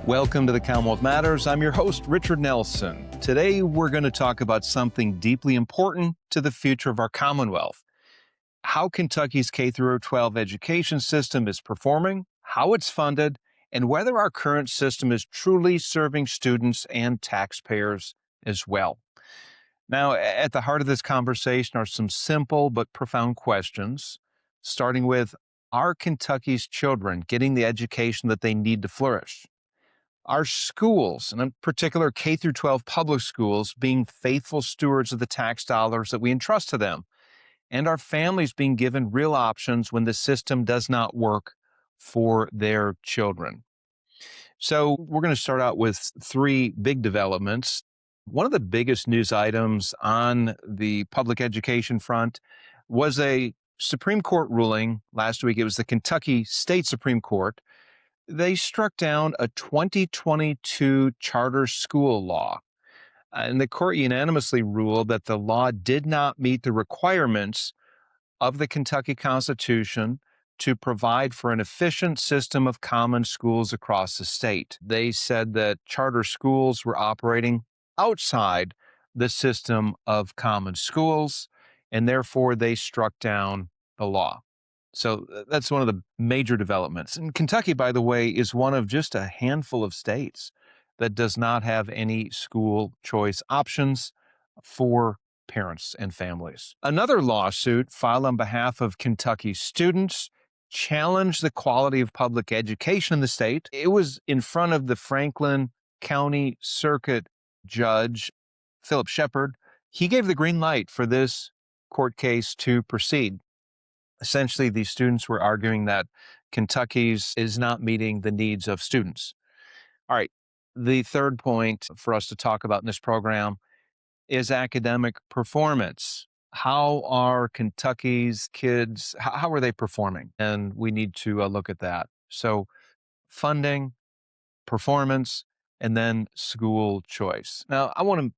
Welcome to the Commonwealth Matters. I'm your host, Richard Nelson. Today, we're going to talk about something deeply important to the future of our Commonwealth. How Kentucky's K-12 education system is performing, how it's funded, and whether our current system is truly serving students and taxpayers as well. Now, at the heart of this conversation are some simple but profound questions, starting with, are Kentucky's children getting the education that they need to flourish? Our schools, and in particular K-12 public schools, being faithful stewards of the tax dollars that we entrust to them, and our families being given real options when the system does not work for their children. So we're going to start out with three big developments. One of the biggest news items on the public education front was a Supreme Court ruling last week. It was the Kentucky State Supreme Court. They struck down a 2022 charter school law. And the court unanimously ruled that the law did not meet the requirements of the Kentucky Constitution to provide for an efficient system of common schools across the state. They said that charter schools were operating outside the system of common schools, and therefore they struck down the law. So that's one of the major developments. And Kentucky, by the way, is one of just a handful of states that does not have any school choice options for parents and families. Another lawsuit filed on behalf of Kentucky students challenged the quality of public education in the state. It was in front of the Franklin County Circuit Judge, Philip Shepard. He gave the green light for this court case to proceed. Essentially, these students were arguing that Kentucky's is not meeting the needs of students. All right, the third point for us to talk about in this program is academic performance. How are Kentucky's kids, how are they performing? And we need to look at that. So funding, performance, and then school choice. Now, I want to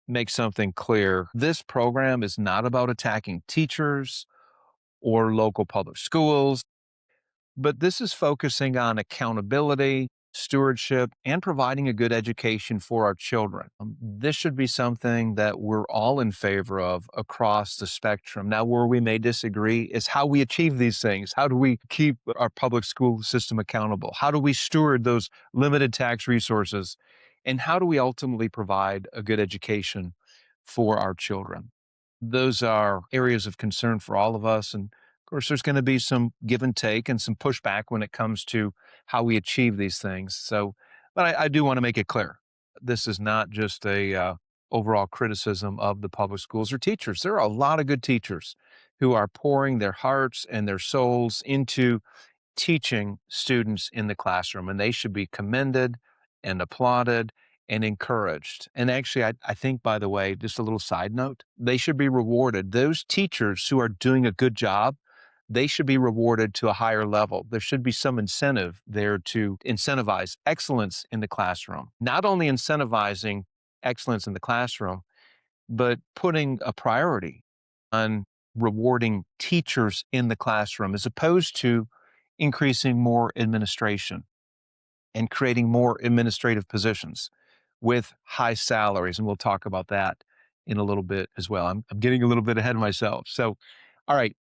make something clear. This program is not about attacking teachers or local public schools, but this is focusing on accountability, stewardship, and providing a good education for our children. This should be something that we're all in favor of across the spectrum. Now, where we may disagree is how we achieve these things. How do we keep our public school system accountable? How do we steward those limited tax resources? And how do we ultimately provide a good education for our children? Those are areas of concern for all of us. And of course, there's going to be some give and take and some pushback when it comes to how we achieve these things. So, but I do want to make it clear. This is not just a overall criticism of the public schools or teachers. There are a lot of good teachers who are pouring their hearts and their souls into teaching students in the classroom, and they should be commended and applauded and encouraged. And actually, I think, by the way, just a little side note, they should be rewarded. Those teachers who are doing a good job, they should be rewarded to a higher level. There should be some incentive there to incentivize excellence in the classroom. Not only incentivizing excellence in the classroom, but putting a priority on rewarding teachers in the classroom as opposed to increasing more administration and creating more administrative positions with high salaries. And we'll talk about that in a little bit as well. I'm getting a little bit ahead of myself. So, all right.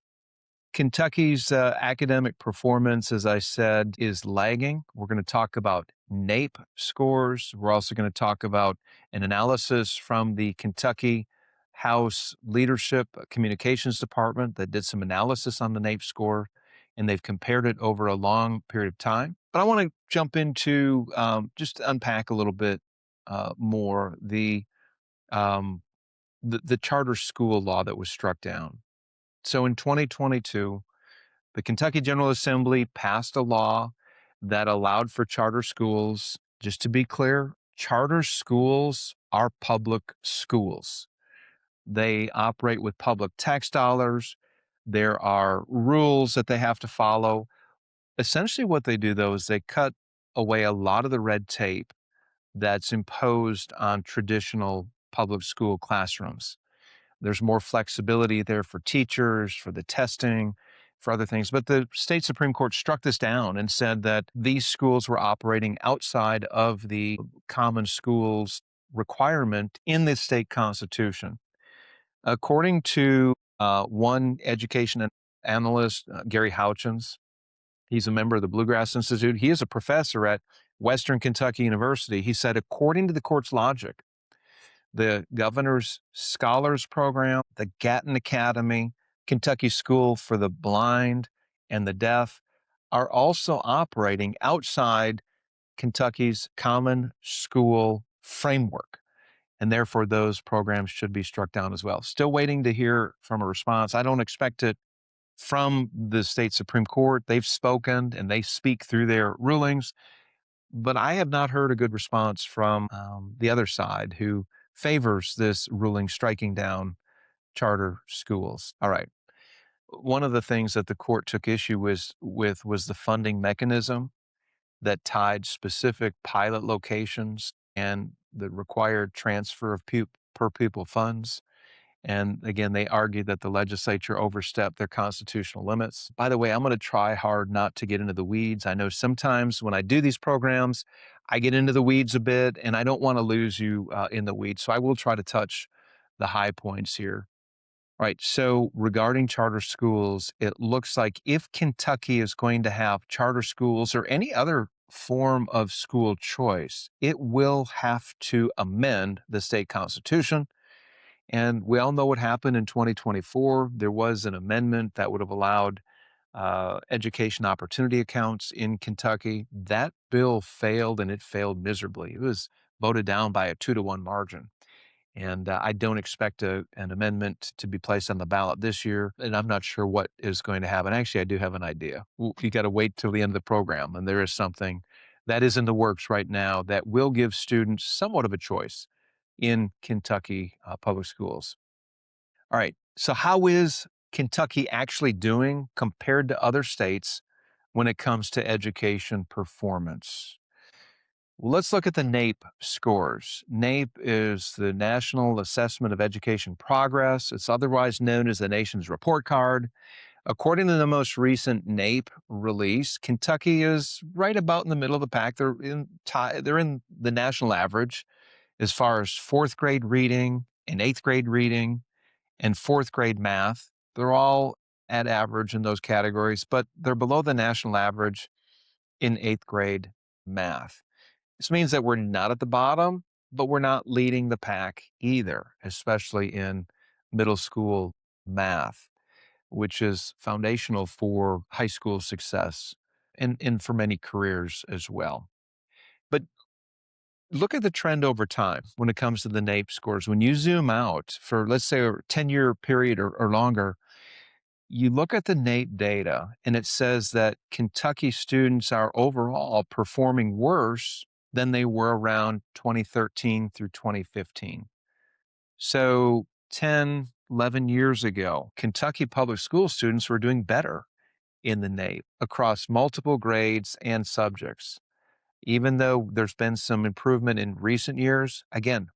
Kentucky's academic performance, as I said, is lagging. We're going to talk about NAEP scores. We're also going to talk about an analysis from the Kentucky House Leadership Communications Department that did some analysis on the NAEP score, and they've compared it over a long period of time. But I want to jump into just unpack a little bit more the charter school law that was struck down. So in 2022, the Kentucky General Assembly passed a law that allowed for charter schools. Just to be clear, charter schools are public schools. They operate with public tax dollars. There are rules that they have to follow. Essentially, what they do, though, is they cut away a lot of the red tape that's imposed on traditional public school classrooms. There's more flexibility there for teachers, for the testing. for other things. But the state Supreme Court struck this down and said that these schools were operating outside of the common schools requirement in the state constitution. According to one education analyst, Gary Houchins, he's a member of the Bluegrass Institute. He is a professor at Western Kentucky University. He said, according to the court's logic, the governor's scholars program, the Gatton Academy, Kentucky School for the Blind and the Deaf are also operating outside Kentucky's common school framework. And therefore, those programs should be struck down as well. Still waiting to hear from a response. I don't expect it from the state Supreme Court. They've spoken and they speak through their rulings, but I have not heard a good response from the other side who favors this ruling striking down charter schools. All right. One of the things that the court took issue with was the funding mechanism that tied specific pilot locations and the required transfer of per pupil funds. And again, they argued that the legislature overstepped their constitutional limits. By the way, I'm going to try hard not to get into the weeds. I know sometimes when I do these programs, I get into the weeds a bit, and I don't want to lose you in the weeds. So I will try to touch the high points here. All right. So regarding charter schools, it looks like if Kentucky is going to have charter schools or any other form of school choice, it will have to amend the state constitution. And we all know what happened in 2024. There was an amendment that would have allowed education opportunity accounts in Kentucky. That bill failed, and it failed miserably. It was voted down by a 2-to-1 margin. And I don't expect an amendment to be placed on the ballot this year. And I'm not sure what is going to happen. Actually, I do have an idea. You got to wait till the end of the program. And there is something that is in the works right now that will give students somewhat of a choice in Kentucky public schools. All right. So, how is Kentucky actually doing compared to other states when it comes to education performance? Well, let's look at the NAEP scores. NAEP is the National Assessment of Education Progress. It's otherwise known as the nation's report card. According to the most recent NAEP release, Kentucky is right about in the middle of the pack. They're in the national average as far as fourth grade reading and eighth grade reading and fourth grade math. They're all at average in those categories, but they're below the national average in eighth grade math. This means that we're not at the bottom, but we're not leading the pack either, especially in middle school math, which is foundational for high school success and for many careers as well. But look at the trend over time when it comes to the NAEP scores. When you zoom out for, let's say, a 10-year period or longer, you look at the NAEP data and it says that Kentucky students are overall performing worse than they were around 2013 through 2015. So 10, 11 years ago, Kentucky public school students were doing better in the NAEP across multiple grades and subjects. Even though there's been some improvement in recent years, again,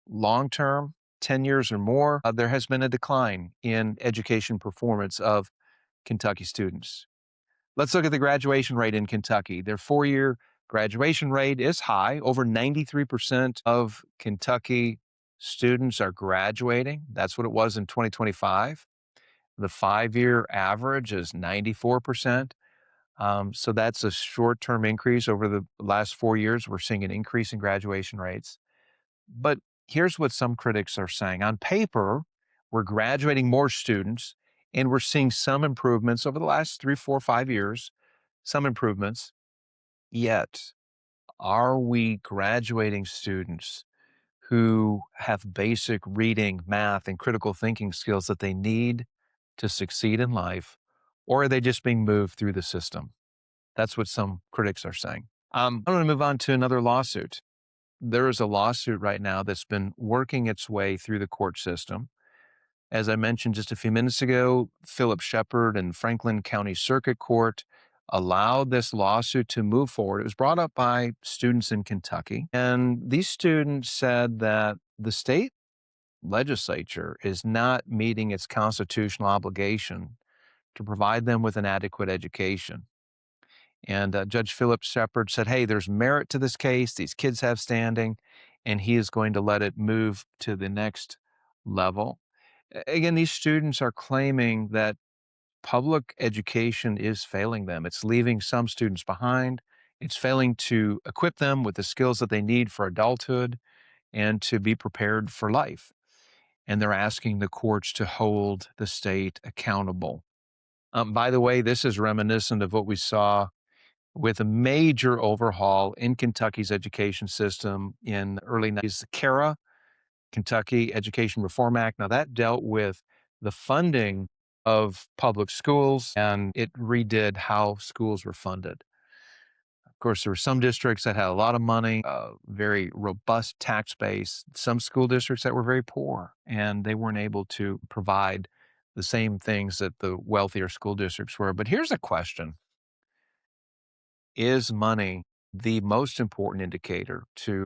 long term, 10 years or more, there has been a decline in education performance of Kentucky students. Let's look at the graduation rate in Kentucky. Their 4-year graduation rate is high. Over 93% of Kentucky students are graduating. That's what it was in 2025. The 5-year average is 94%. So that's a short-term increase over the last 4 years. We're seeing an increase in graduation rates. But here's what some critics are saying. On paper, we're graduating more students, and we're seeing some improvements over the last 3, 4, 5 years, some improvements. Yet, are we graduating students who have basic reading, math, and critical thinking skills that they need to succeed in life, or are they just being moved through the system? That's what some critics are saying. I'm going to move on to another lawsuit. There is a lawsuit right now that's been working its way through the court system. As I mentioned just a few minutes ago, Philip Shepard and Franklin County Circuit Court allowed this lawsuit to move forward. It was brought up by students in Kentucky, and these students said that the state legislature is not meeting its constitutional obligation to provide them with an adequate education. And Judge Philip Shepard said, hey, there's merit to this case. These kids have standing, and he is going to let it move to the next level. Again, these students are claiming that public education is failing them. It's leaving some students behind. It's failing to equip them with the skills that they need for adulthood and to be prepared for life. And they're asking the courts to hold the state accountable. By the way, this is reminiscent of what we saw with a major overhaul in Kentucky's education system in the early 90s, the KERA, Kentucky Education Reform Act. Now, that dealt with the funding of public schools, and it redid how schools were funded. Of course, there were some districts that had a lot of money, a very robust tax base, some school districts that were very poor, and they weren't able to provide the same things that the wealthier school districts were. But here's a question. Is money the most important indicator to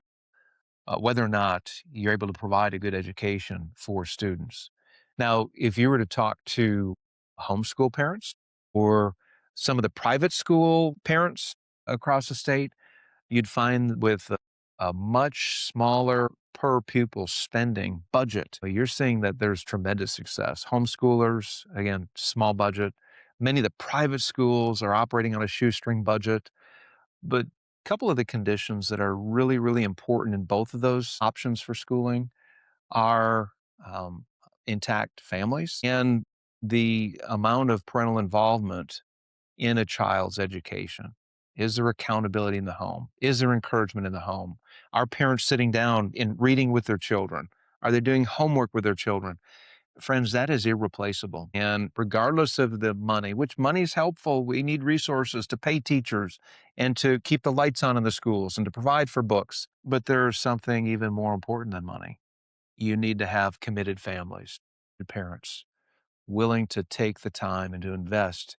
whether or not you're able to provide a good education for students? Now, if you were to talk to homeschool parents or some of the private school parents across the state, you'd find with a much smaller per pupil spending budget, you're seeing that there's tremendous success. Homeschoolers, again, small budget. Many of the private schools are operating on a shoestring budget. But a couple of the conditions that are really, really important in both of those options for schooling are um, intact families and the amount of parental involvement in a child's education. Is there accountability in the home? Is there encouragement in the home? Are parents sitting down and reading with their children? Are they doing homework with their children? Friends, that is irreplaceable. And regardless of the money, which money is helpful, we need resources to pay teachers and to keep the lights on in the schools and to provide for books. But there's something even more important than money. You need to have committed families, parents, willing to take the time and to invest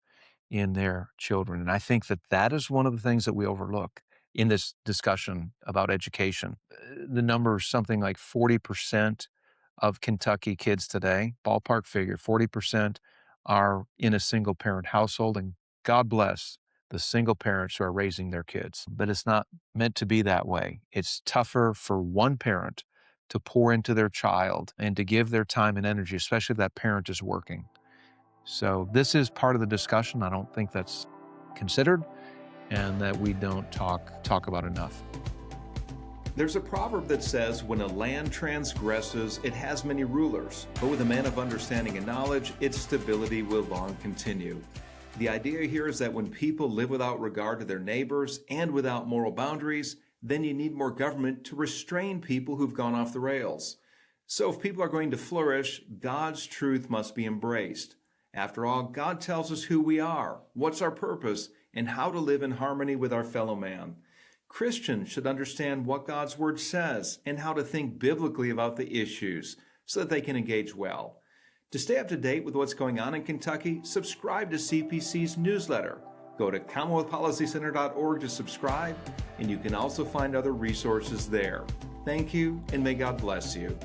in their children. And I think that that is one of the things that we overlook in this discussion about education. The number is something like 40% of Kentucky kids today, ballpark figure, 40% are in a single parent household. And God bless the single parents who are raising their kids. But it's not meant to be that way. It's tougher for one parent to pour into their child and to give their time and energy, especially if that parent is working. So this is part of the discussion. I don't think that's considered and that we don't talk about enough. There's a proverb that says, when a land transgresses, it has many rulers, but with a man of understanding and knowledge, its stability will long continue. The idea here is that when people live without regard to their neighbors and without moral boundaries, then you need more government to restrain people who've gone off the rails. So if people are going to flourish, God's truth must be embraced. After all, God tells us who we are, what's our purpose, and how to live in harmony with our fellow man. Christians should understand what God's Word says and how to think biblically about the issues so that they can engage well. To stay up to date with what's going on in Kentucky, subscribe to CPC's newsletter. Go to CommonwealthPolicyCenter.org to subscribe, and you can also find other resources there. Thank you, and may God bless you.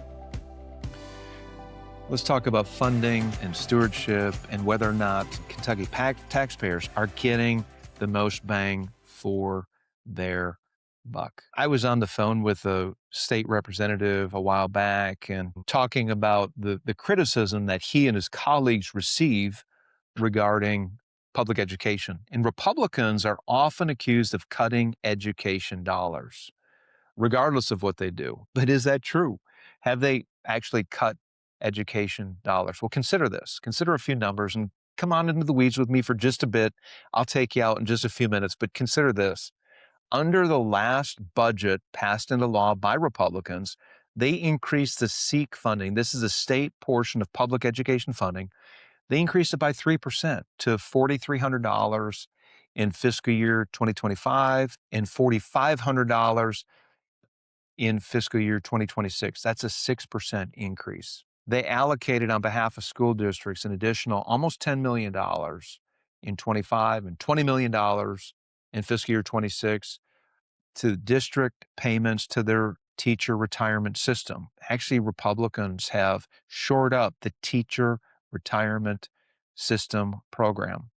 Let's talk about funding and stewardship and whether or not Kentucky taxpayers are getting the most bang for their buck. I was on the phone with a state representative a while back and talking about the criticism that he and his colleagues receive regarding public education. And Republicans are often accused of cutting education dollars, regardless of what they do. But is that true? Have they actually cut education dollars? Well, consider this. Consider a few numbers and come on into the weeds with me for just a bit. I'll take you out in just a few minutes, but consider this. Under the last budget passed into law by Republicans, they increased the SEEK funding. This is a state portion of public education funding. They increased it by 3% to $4,300 in fiscal year 2025 and $4,500 in fiscal year 2026. That's a 6% increase. They allocated on behalf of school districts an additional almost $10 million in 25 and $20 million in fiscal year 26 to district payments to their teacher retirement system. Actually, Republicans have shored up the teacher retirement system program.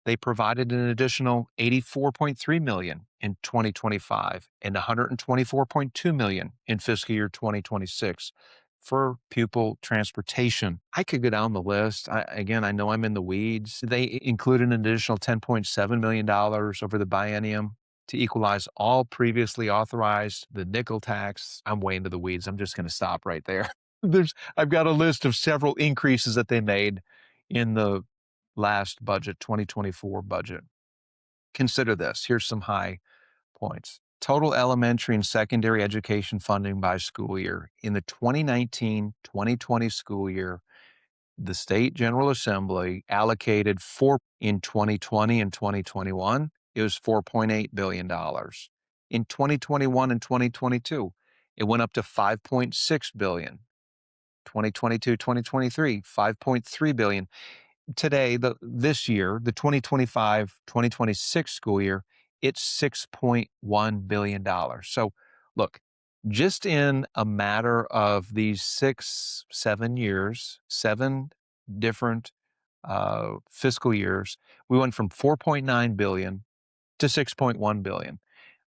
They provided an additional 84.3 million in 2025 and 124.2 million in fiscal year 2026 for pupil transportation. I could go down the list. Again, I know I'm in the weeds. They included an additional $10.7 million over the biennium to equalize all previously authorized, the nickel tax. I'm way into the weeds. I'm just going to stop right there. I've got a list of several increases that they made in the last budget, 2024 budget. Consider this. Here's some high points. Total elementary and secondary education funding by school year. In the 2019-2020 school year, the State General Assembly allocated in 2020 and 2021. It was $4.8 billion. In 2021 and 2022, it went up to $5.6 billion. 2022-2023, $5.3 billion. Today, this year, the 2025-2026 school year, it's $6.1 billion. So look, just in a matter of these 7 years, 7 different fiscal years, we went from 4.9 billion to 6.1 billion.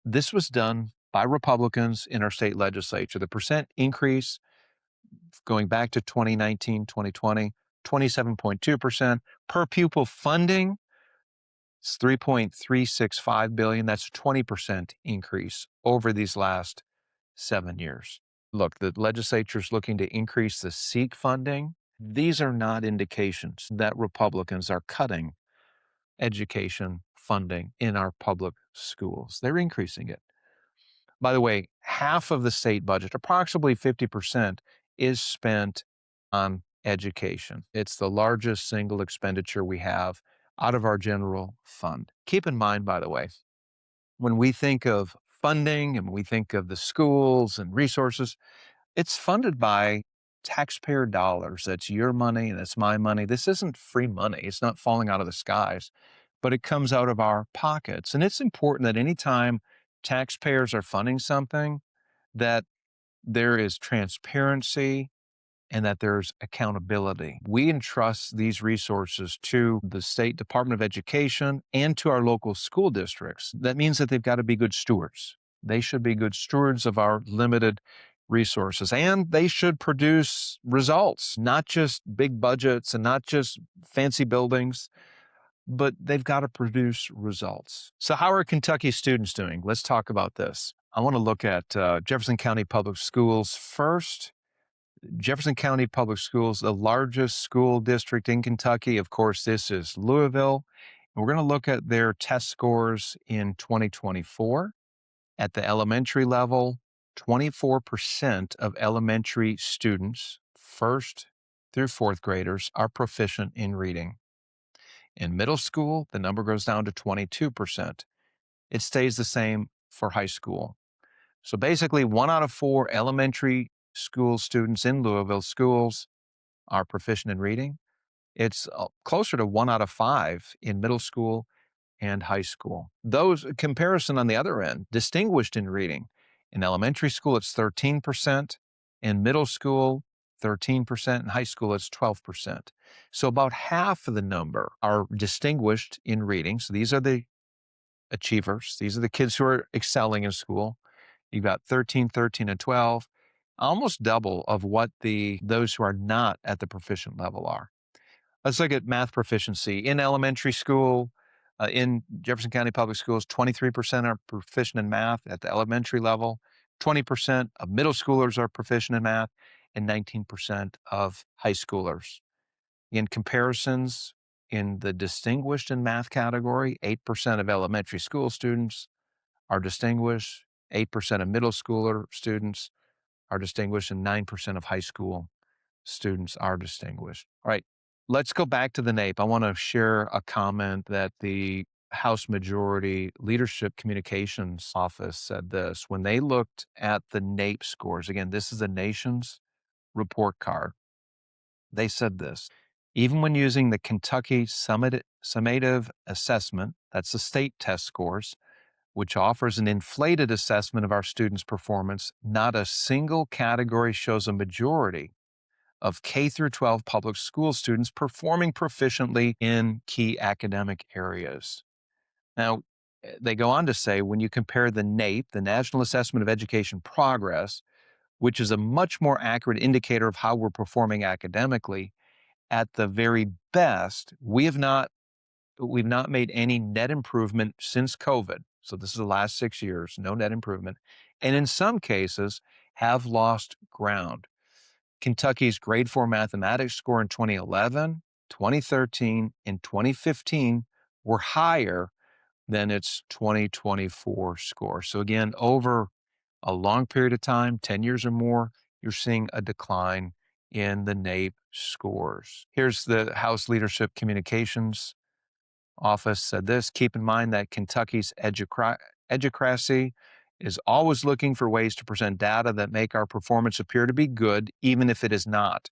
This was done by Republicans in our state legislature. The percent increase going back to 2019, 2020, 27.2%. Per pupil funding, it's 3.365 billion. That's a 20% increase over these last 7 years. Look, the legislature is looking to increase the SEEK funding. These are not indications that Republicans are cutting education funding in our public schools. They're increasing it. By the way, half of the state budget, approximately 50%, is spent on education. It's the largest single expenditure we have out of our general fund. Keep in mind, by the way, when we think of funding and when we think of the schools and resources, it's funded by taxpayer dollars. That's your money and that's my money. This isn't free money. It's not falling out of the skies, but it comes out of our pockets. And it's important that anytime taxpayers are funding something, that there is transparency and that there's accountability. We entrust these resources to the State Department of Education and to our local school districts. That means that they've got to be good stewards. They should be good stewards of our limited resources, and they should produce results, not just big budgets and not just fancy buildings, but they've got to produce results. So how are Kentucky students doing? Let's talk about this. I want to look at Jefferson County Public Schools first. Jefferson County Public Schools, the largest school district in Kentucky. Of course, this is Louisville. And we're going to look at their test scores in 2024. At the elementary level, 24% of elementary students, first through fourth graders, are proficient in reading. In middle school, the number goes down to 22%. It stays the same for high school. So basically, 1 out of 4 elementary school students in Louisville schools are proficient in reading. It's closer to 1 out of 5 in middle school and high school. Those comparison on the other end, distinguished in reading. In elementary school, it's 13%. In middle school, 13%. In high school, it's 12%. So about half of the number are distinguished in reading. So these are the achievers. These are the kids who are excelling in school. You've got 13, 13, and 12, almost double of what those who are not at the proficient level are. Let's look at math proficiency. In elementary school, in Jefferson County Public Schools, 23% are proficient in math at the elementary level, 20% of middle schoolers are proficient in math, and 19% of high schoolers. In comparisons, in the distinguished in math category, 8% of elementary school students are distinguished, 8% of middle schooler students are distinguished, and 9% of high school students are distinguished. All right, let's go back to the NAEP. I want to share a comment that the House Majority Leadership Communications Office said this. When they looked at the NAEP scores, again, this is the nation's report card, they said this. Even when using the Kentucky Summative Assessment, that's the state test scores, which offers an inflated assessment of our students' performance, not a single category shows a majority of K through 12 public school students performing proficiently in key academic areas. Now, they go on to say when you compare the NAEP, the National Assessment of Education Progress, which is a much more accurate indicator of how we're performing academically, at the very best, we've not made any net improvement since COVID. So this is the last 6 years, no net improvement. And in some cases, have lost ground. Kentucky's grade 4 mathematics score in 2011, 2013, and 2015 were higher than its 2024 score. So again, over a long period of time, 10 years or more, you're seeing a decline in the NAEP scores. Here's the House Leadership Communications Office said this: keep in mind that Kentucky's educracy is always looking for ways to present data that make our performance appear to be good, even if it is not.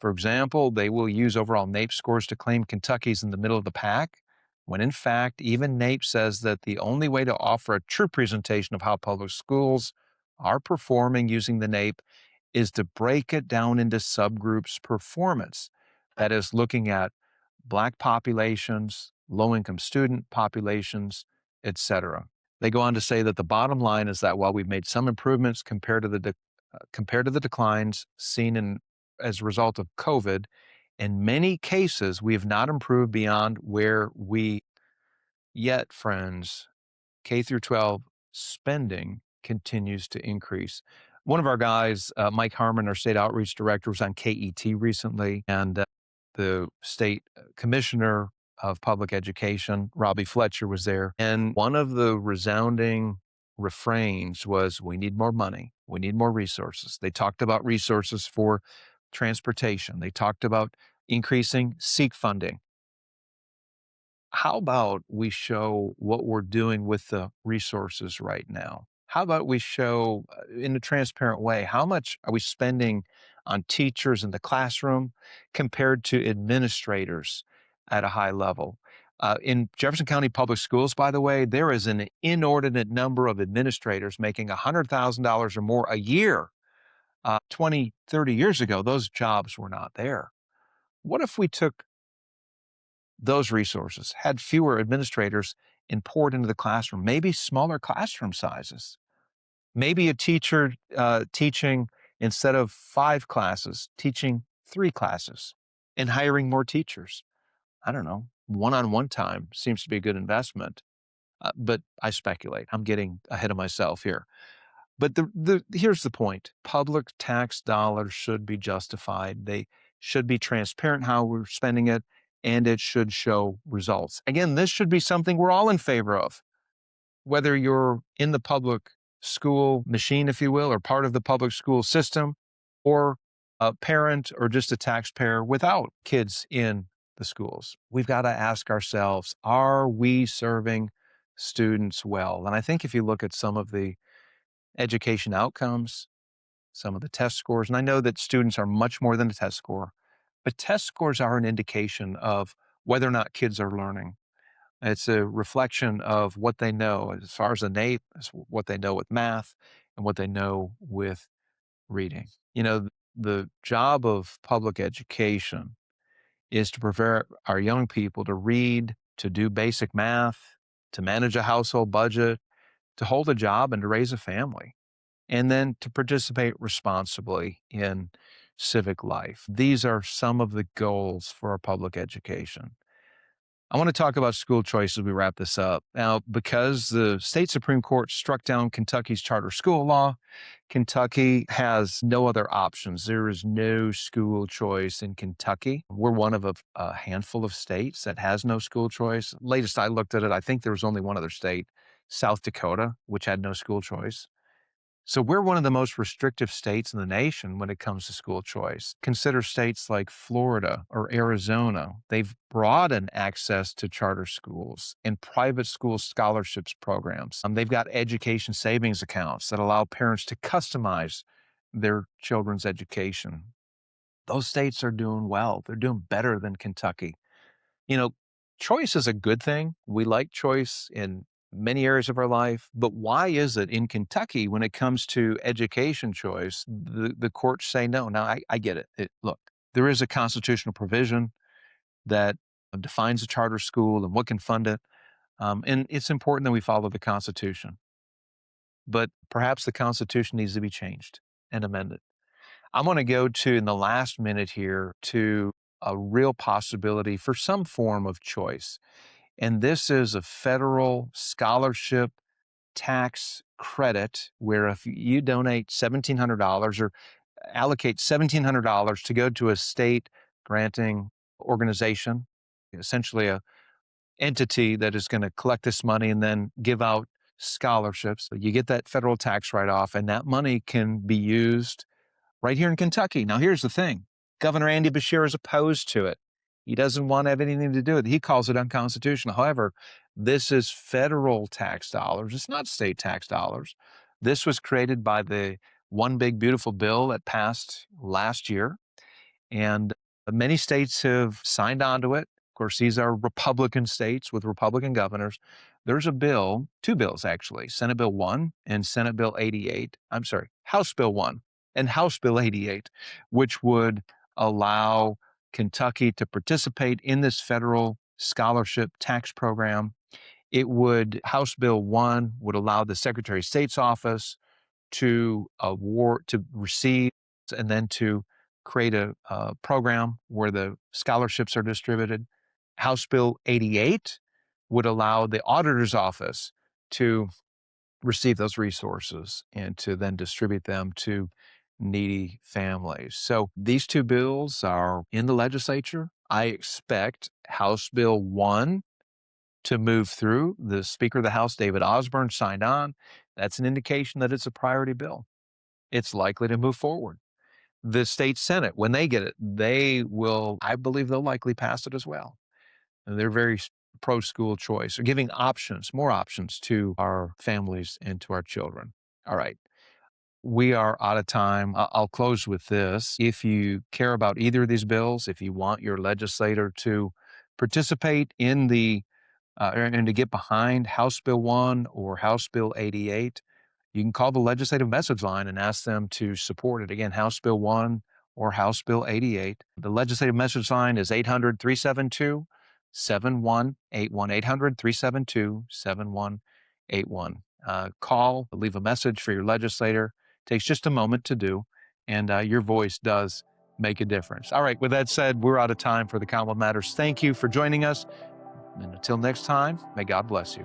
For example, they will use overall NAEP scores to claim Kentucky's in the middle of the pack, when in fact, even NAEP says that the only way to offer a true presentation of how public schools are performing using the NAEP is to break it down into subgroups performance. That is, looking at Black populations, low-income student populations, etc. They go on to say that the bottom line is that while we've made some improvements compared to the declines seen as a result of COVID, in many cases we have not improved beyond where we yet, friends. K through 12 spending continues to increase. One of our guys, Mike Harmon, our state outreach director, was on KET recently, and the state commissioner of public education, Robbie Fletcher, was there. And one of the resounding refrains was, we need more money. We need more resources. They talked about resources for transportation. They talked about increasing SEEK funding. How about we show what we're doing with the resources right now? How about we show in a transparent way, how much are we spending on teachers in the classroom compared to administrators at a high level? In Jefferson County Public Schools, by the way, there is an inordinate number of administrators making $100,000 or more a year. 20, 30 years ago, those jobs were not there. What if we took those resources, had fewer administrators, and poured into the classroom, maybe smaller classroom sizes, maybe a teacher teaching instead of 5 classes, teaching 3 classes, and hiring more teachers? I don't know. One-on-one time seems to be a good investment, but I speculate. I'm getting ahead of myself here. But here's the point. Public tax dollars should be justified. They should be transparent how we're spending it, and it should show results. Again, this should be something we're all in favor of, whether you're in the public school machine, if you will, or part of the public school system, or a parent or just a taxpayer without kids in the schools. We've got to ask ourselves, are we serving students well? And I think if you look at some of the education outcomes, some of the test scores, and I know that students are much more than a test score, but test scores are an indication of whether or not kids are learning. It's a reflection of what they know as far as innate, as what they know with math and what they know with reading. You know, the job of public education is to prepare our young people to read, to do basic math, to manage a household budget, to hold a job, and to raise a family, and then to participate responsibly in civic life. These are some of the goals for our public education. I want to talk about school choice as we wrap this up. Now, because the state Supreme Court struck down Kentucky's charter school law, Kentucky has no other options. There is no school choice in Kentucky. We're one of a handful of states that has no school choice. Latest I looked at it, I think there was only one other state, South Dakota, which had no school choice. So we're one of the most restrictive states in the nation when it comes to school choice. Consider states like Florida or Arizona. They've broadened access to charter schools and private school scholarships programs. They've got education savings accounts that allow parents to customize their children's education. Those states are doing well. They're doing better than Kentucky. You know, choice is a good thing. We like choice in many areas of our life. But why is it in Kentucky, when it comes to education choice, the courts say no? Now, I get it. Look, there is a constitutional provision that defines a charter school and what can fund it. And it's important that we follow the Constitution. But perhaps the Constitution needs to be changed and amended. I'm going to go to, in the last minute here, to a real possibility for some form of choice. And this is a federal scholarship tax credit where if you donate $1,700 or allocate $1,700 to go to a state granting organization, essentially a entity that is going to collect this money and then give out scholarships. You get that federal tax write-off, and that money can be used right here in Kentucky. Now, here's the thing. Governor Andy Beshear is opposed to it. He doesn't want to have anything to do with it. He calls it unconstitutional. However, this is federal tax dollars. It's not state tax dollars. This was created by the One Big Beautiful Bill that passed last year, and many states have signed on to it. Of course, these are Republican states with Republican governors. There's a bill, two bills actually, Senate Bill 1 and Senate Bill 88. I'm sorry, House Bill 1 and House Bill 88, which would allow Kentucky to participate in this federal scholarship tax program. House Bill 1 would allow the Secretary of State's office to receive, and then to create a program where the scholarships are distributed. House Bill 88 would allow the auditor's office to receive those resources and to then distribute them to needy families. So these two bills are in the legislature. I expect House Bill 1 to move through. The Speaker of the House, David Osborne, signed on. That's an indication that it's a priority bill. It's likely to move forward. The state Senate, when they get it, I believe they'll likely pass it as well. And they're very pro-school choice, or giving options, more options to our families and to our children. All right. We are out of time. I'll close with this. If you care about either of these bills, if you want your legislator to participate in and to get behind House Bill 1 or House Bill 88, you can call the legislative message line and ask them to support it. Again, House Bill 1 or House Bill 88. The legislative message line is 800-372-7181, 800-372-7181. Call, leave a message for your legislator. It takes just a moment to do, and your voice does make a difference. All right, with that said, we're out of time for the Commonwealth Matters. Thank you for joining us, and until next time, may God bless you.